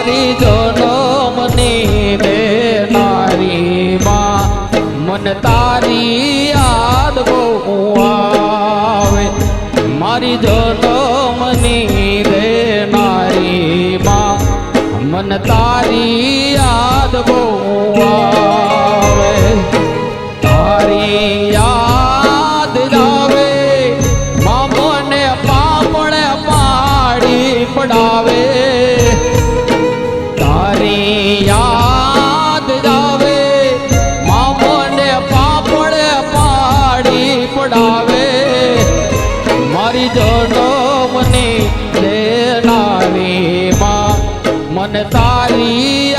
મારી જનમની દેનારી માં મન તારી યાદ બહુ આવે મારી જનમની દેનારી માં મન તારી યાદ બહુ આવે તારી યાદ આવે માં મને પાપડે પાડી પડાવે તારી યાદ આવે માં મને પાપડે પાડી પડાવે મારી જનમની દેનારી માં મન તારી